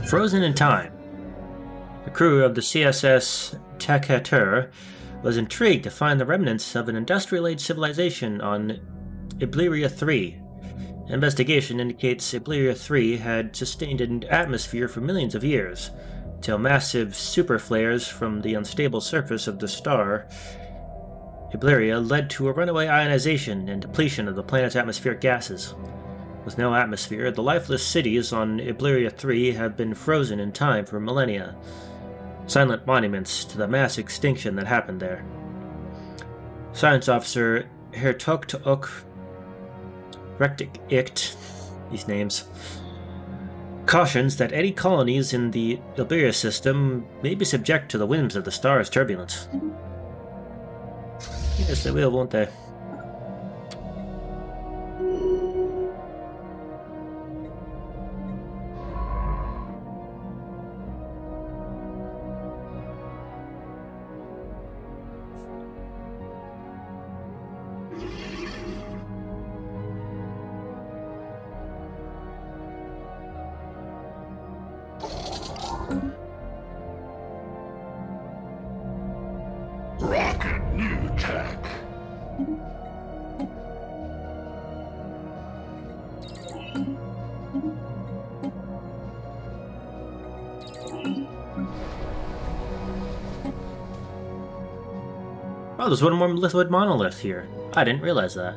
Frozen in time. The crew of the CSS Takatur was intrigued to find the remnants of an industrial-age civilization on Ibleria 3. Investigation indicates Ibleria 3 had sustained an atmosphere for millions of years, till massive super flares from the unstable surface of the star Ibleria led to a runaway ionization and depletion of the planet's atmospheric gases. With no atmosphere, the lifeless cities on Ibleria 3 have been frozen in time for millennia, silent monuments to the mass extinction that happened there. Science Officer Hertogtok Rektik Icht, these names, cautions that any colonies in the Ibleria system may be subject to the whims of the star's turbulence. Yes, they will, won't they? Rocket new tech. Oh, there's one more lithoid monolith here. I didn't realize that.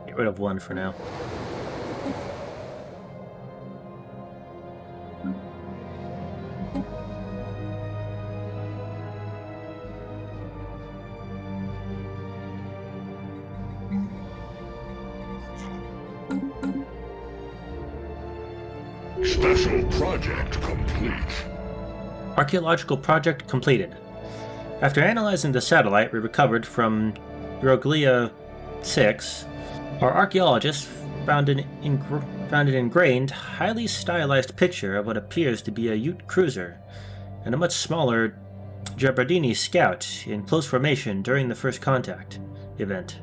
Get rid of one for now. Special project complete. Archaeological project completed. After analyzing the satellite we recovered from Euroglia 6, our archaeologists found an ingrained, highly stylized picture of what appears to be a Ute cruiser and a much smaller Giardini scout in close formation during the First Contact event.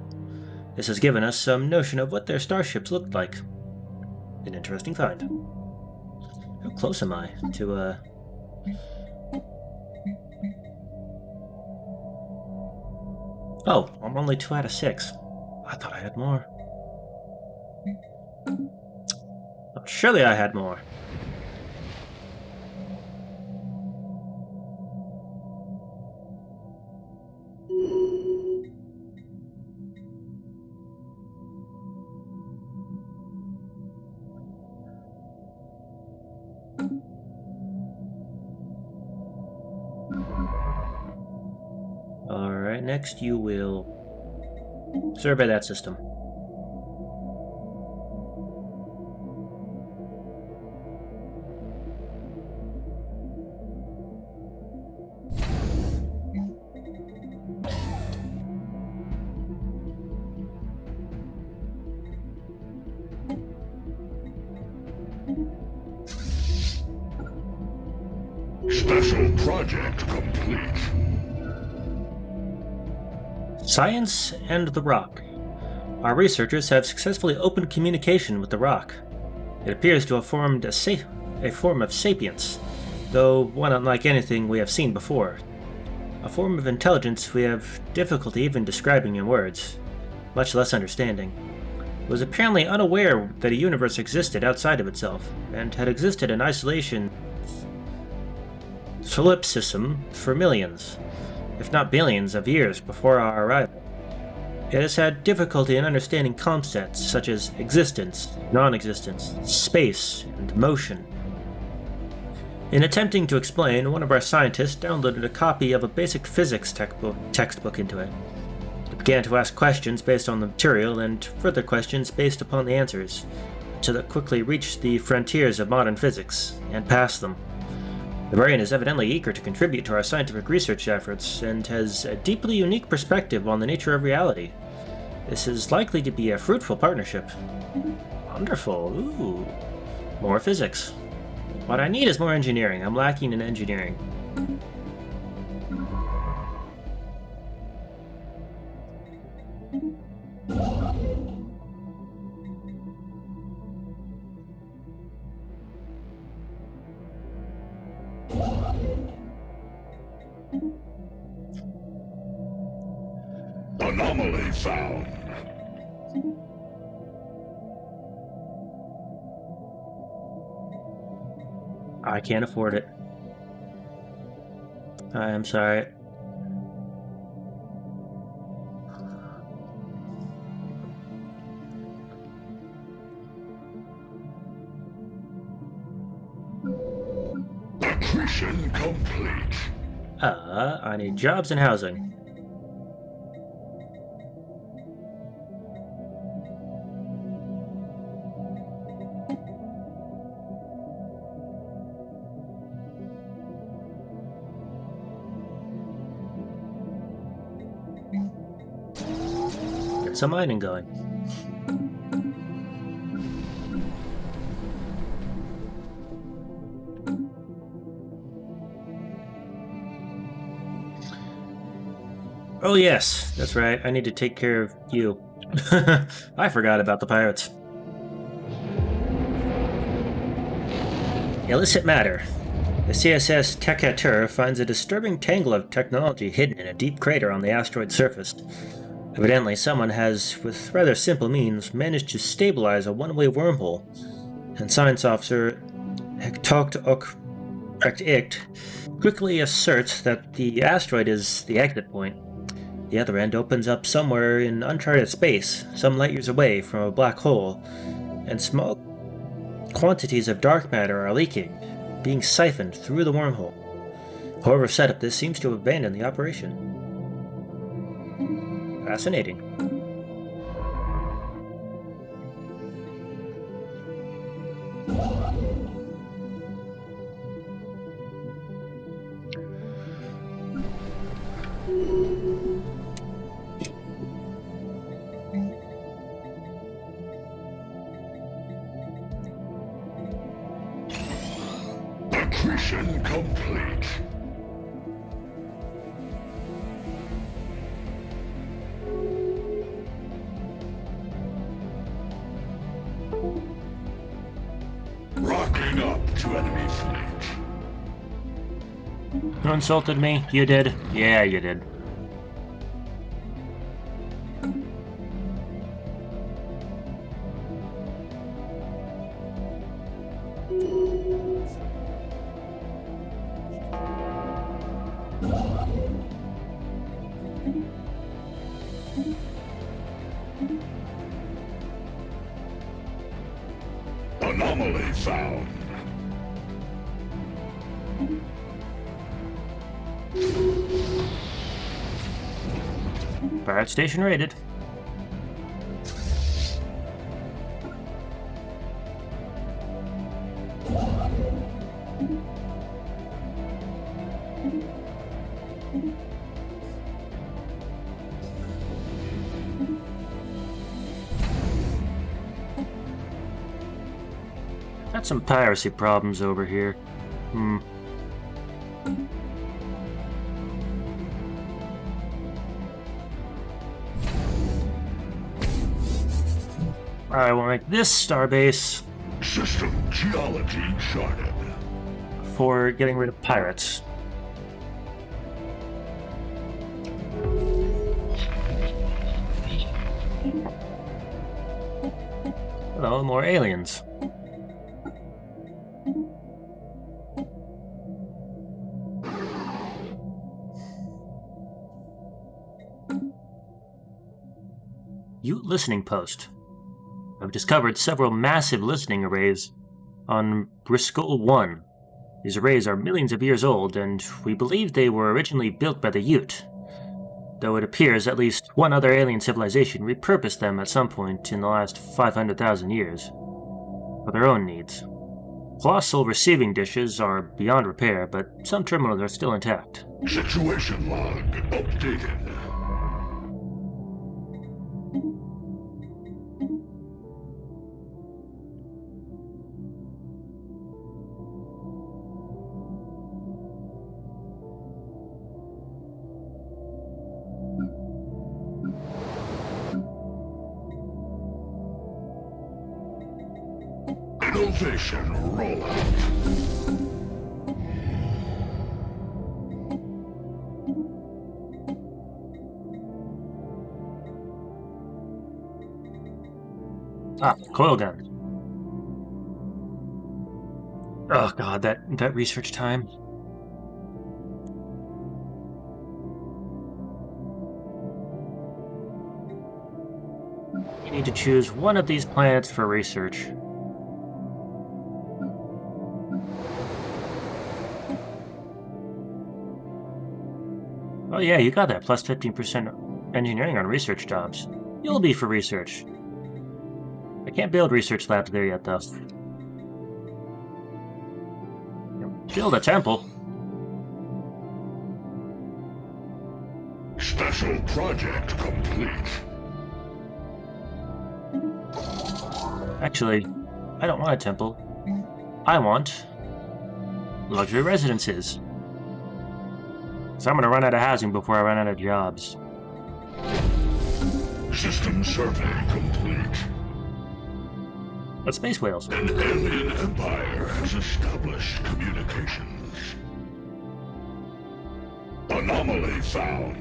This has given us some notion of what their starships looked like. An interesting find. How close am I to, Oh, I'm only 2 out of 6. I thought I had more. Oh, surely I had more. Alright, next you will survey that system. Special project complete. Science and the Rock. Our researchers have successfully opened communication with the Rock. It appears to have formed a form of sapience, though one unlike anything we have seen before. A form of intelligence we have difficulty even describing in words, much less understanding. It was apparently unaware that a universe existed outside of itself, and had existed in isolation solipsism for millions, if not billions, of years before our arrival. It has had difficulty in understanding concepts such as existence, non-existence, space, and motion. In attempting to explain, one of our scientists downloaded a copy of a basic physics textbook into it. It began to ask questions based on the material and further questions based upon the answers, until it quickly reached the frontiers of modern physics, and passed them. The brain is evidently eager to contribute to our scientific research efforts, and has a deeply unique perspective on the nature of reality. This is likely to be a fruitful partnership. Wonderful. Ooh. More physics. What I need is more engineering. I'm lacking in engineering. Anomaly found. I can't afford it. I am sorry. Accretion complete. I need jobs and housing. Get some mining going. Oh yes, that's right. I need to take care of you. I forgot about the pirates. Illicit matter. The CSS Tecatur finds a disturbing tangle of technology hidden in a deep crater on the asteroid's surface. Evidently, someone has, with rather simple means, managed to stabilize a one-way wormhole, and Science Officer Hektokt quickly asserts that the asteroid is the exit point. The other end opens up somewhere in uncharted space, some light years away from a black hole, and small quantities of dark matter are leaking, being siphoned through the wormhole. Whoever set up this seems to have abandoned the operation. Fascinating. Accretion complete. Rocking up to enemy fleet. You insulted me? You did? Yeah, you did. Anomaly found. Pirate station raided. Got some piracy problems over here. I will make this starbase System geology charted. for getting rid of pirates. Hello, more aliens. Listening post. I've discovered several massive listening arrays on Briscoe 1. These arrays are millions of years old, and we believe they were originally built by the Ute, though it appears at least one other alien civilization repurposed them at some point in the last 500,000 years for their own needs. Colossal receiving dishes are beyond repair, but some terminals are still intact. Situation log updated. Innovation rollout. Ah, coil gun. Oh god, that research time. You need to choose one of these planets for research. Oh yeah, you got that, plus 15% engineering on research jobs. You'll be for research. I can't build research labs there yet, though. Build a temple. Special project complete. Actually, I don't want a temple. I want luxury residences. So I'm gonna run out of housing before I run out of jobs. System survey complete. But space whales. An alien empire has established communications. Anomaly found.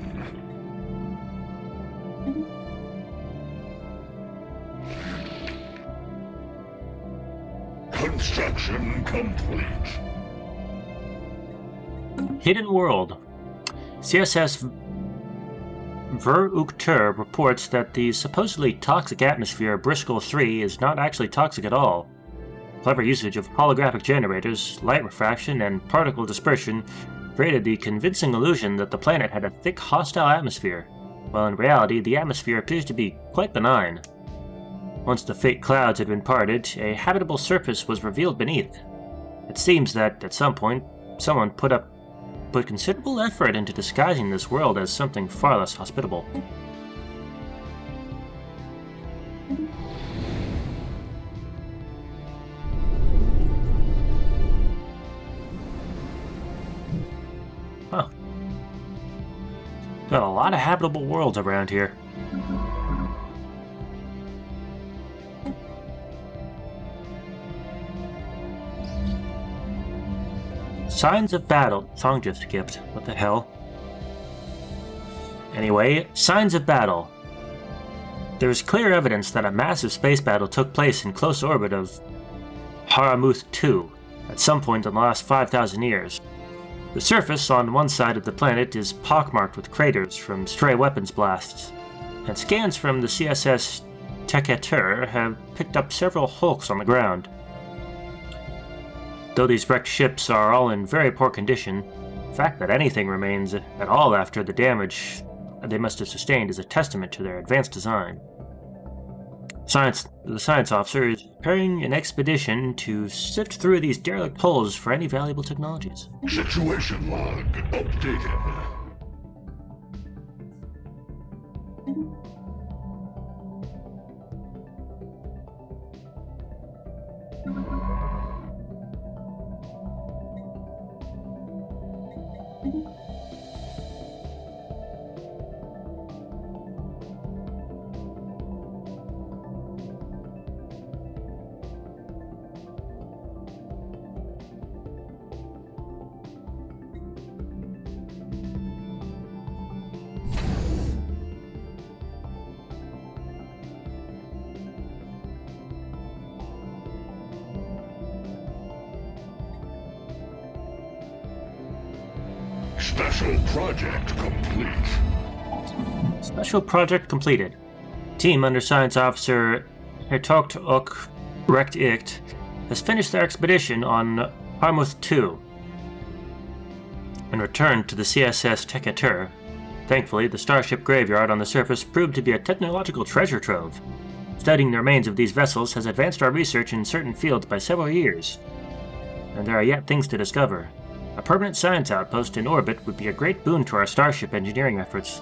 Construction complete. Hidden world. CSS Ver-Uktur reports that the supposedly toxic atmosphere of Briscoe 3 is not actually toxic at all. Clever usage of holographic generators, light refraction, and particle dispersion created the convincing illusion that the planet had a thick hostile atmosphere, while in reality the atmosphere appears to be quite benign. Once the fake clouds had been parted, a habitable surface was revealed beneath. It seems that, at some point, someone put considerable effort into disguising this world as something far less hospitable. Huh. Got a lot of habitable worlds around here. Signs of battle. Song just skipped. What the hell? Anyway, signs of battle. There is clear evidence that a massive space battle took place in close orbit of Haramuth 2 at some point in the last 5,000 years. The surface on one side of the planet is pockmarked with craters from stray weapons blasts, and scans from the CSS Teketur have picked up several hulks on the ground. Though these wrecked ships are all in very poor condition, the fact that anything remains at all after the damage they must have sustained is a testament to their advanced design. The science officer is preparing an expedition to sift through these derelict hulls for any valuable technologies. Situation log updated. Special project complete. Special project completed. Team under Science Officer Hertogt Ok Recht Icht has finished their expedition on Harmuth 2 and returned to the CSS Teketur. Thankfully, the starship graveyard on the surface proved to be a technological treasure trove. Studying the remains of these vessels has advanced our research in certain fields by several years, and there are yet things to discover. A permanent science outpost in orbit would be a great boon to our starship engineering efforts.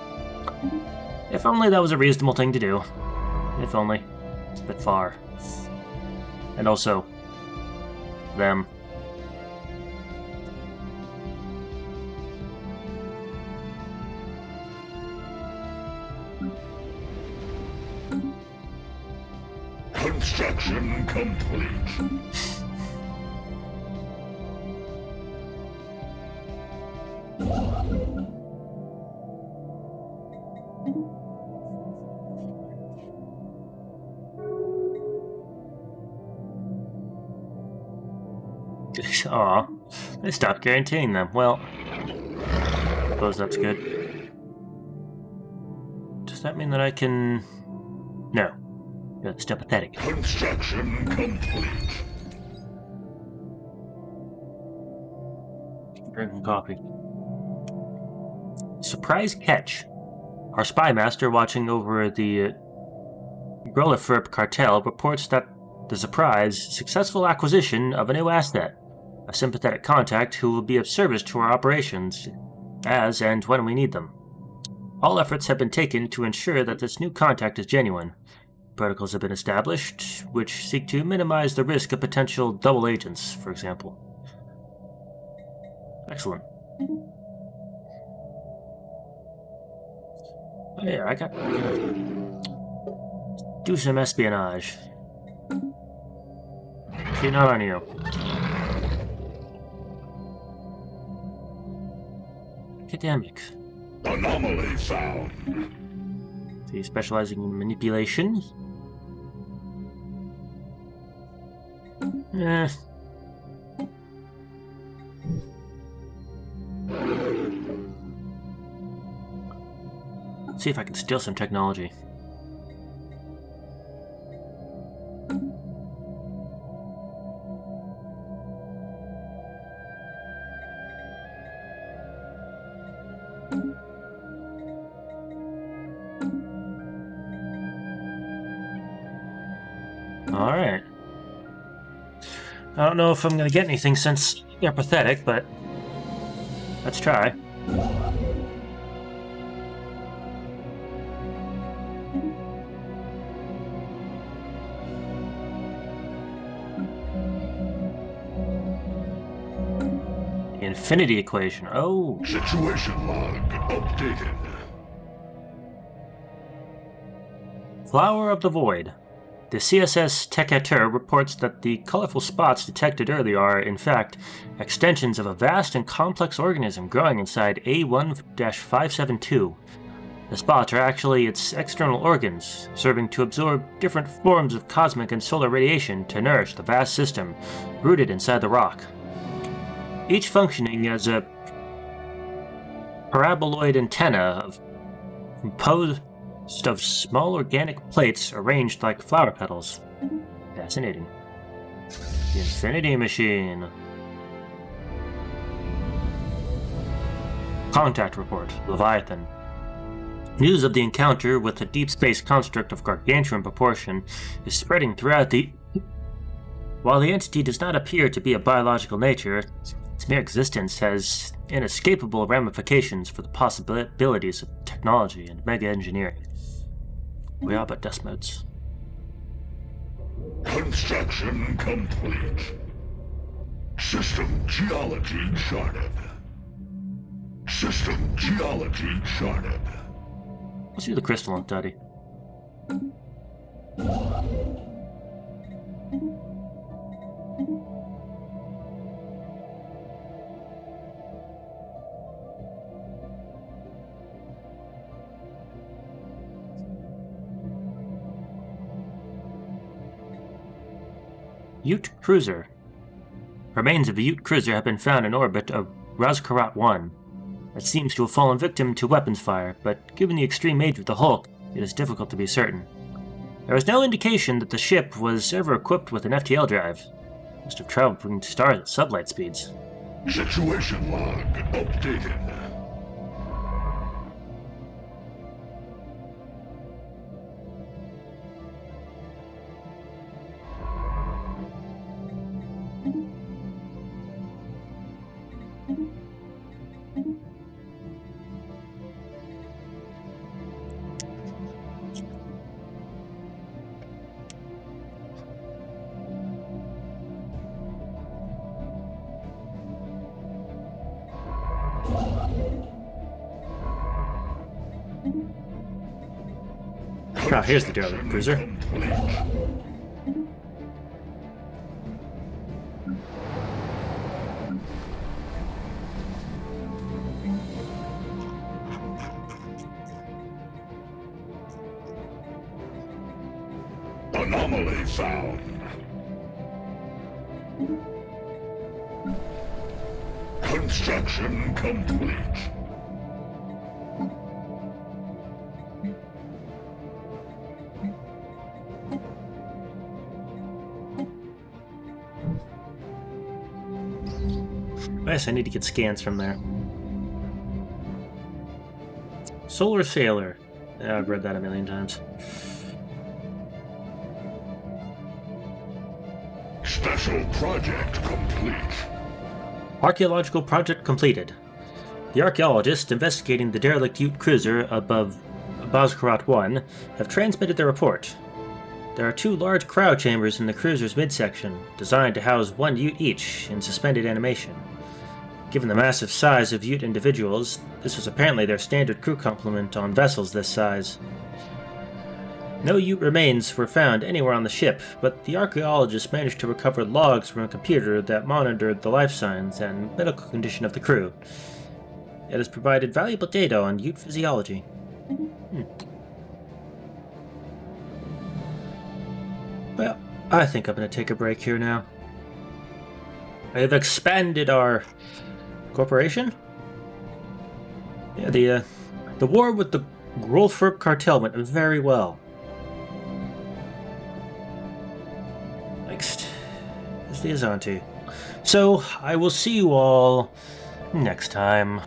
If only that was a reasonable thing to do. If only. It's a bit far. And also, them. Construction complete. Aw, they stopped guaranteeing them. Well, suppose that's good. Does that mean that I can... No. That's still pathetic. Construction complete. Drinking coffee. Surprise catch. Our spy master watching over the Grolifurp cartel reports that the surprise successful acquisition of a new asset. A sympathetic contact who will be of service to our operations as and when we need them. All efforts have been taken to ensure that this new contact is genuine. Protocols have been established, which seek to minimize the risk of potential double agents, for example. Excellent. Oh yeah, I gotta do some espionage. See, not on you. Academic. Anomaly found. See, specializing in manipulation. Eh. Let's see if I can steal some technology. Alright. I don't know if I'm going to get anything since you're pathetic, but let's try. The infinity equation. Oh. Situation log updated. Flower of the Void. The CSS Tecatur reports that the colorful spots detected earlier are, in fact, extensions of a vast and complex organism growing inside A1-572. The spots are actually its external organs, serving to absorb different forms of cosmic and solar radiation to nourish the vast system rooted inside the rock. Each functioning as a paraboloid antenna composed of small organic plates arranged like flower petals. Fascinating. The Infinity Machine. Contact report. Leviathan. News of the encounter with a deep space construct of gargantuan proportion is spreading throughout the... While the entity does not appear to be of biological nature, its mere existence has inescapable ramifications for the possibilities of technology and mega-engineering. We are but dust motes. Construction complete. System geology charted. System geology charted. Let's do the crystalline study. Ute Cruiser. Remains of a Ute Cruiser have been found in orbit of Razkarat 1. It seems to have fallen victim to weapons fire, but given the extreme age of the Hulk, it is difficult to be certain. There is no indication that the ship was ever equipped with an FTL drive. It must have traveled between stars at sublight speeds. Situation log updated. Oh, here's the derelict cruiser. Complete. Anomaly found. Construction complete. Yes, I need to get scans from there. Solar Sailor. Yeah, I've read that a million times. Special project complete. Archaeological project completed. The archaeologists investigating the derelict Ute cruiser above Bozkarat 1 have transmitted their report. There are 2 large cryo chambers in the cruiser's midsection, designed to house 1 Ute each in suspended animation. Given the massive size of Ute individuals, this was apparently their standard crew complement on vessels this size. No Ute remains were found anywhere on the ship, but the archaeologists managed to recover logs from a computer that monitored the life signs and medical condition of the crew. It has provided valuable data on Ute physiology. Well, I think I'm going to take a break here now. I have expanded our corporation? Yeah, the war with the Grolfurp cartel went very well. Next is the Azanti. So, I will see you all next time.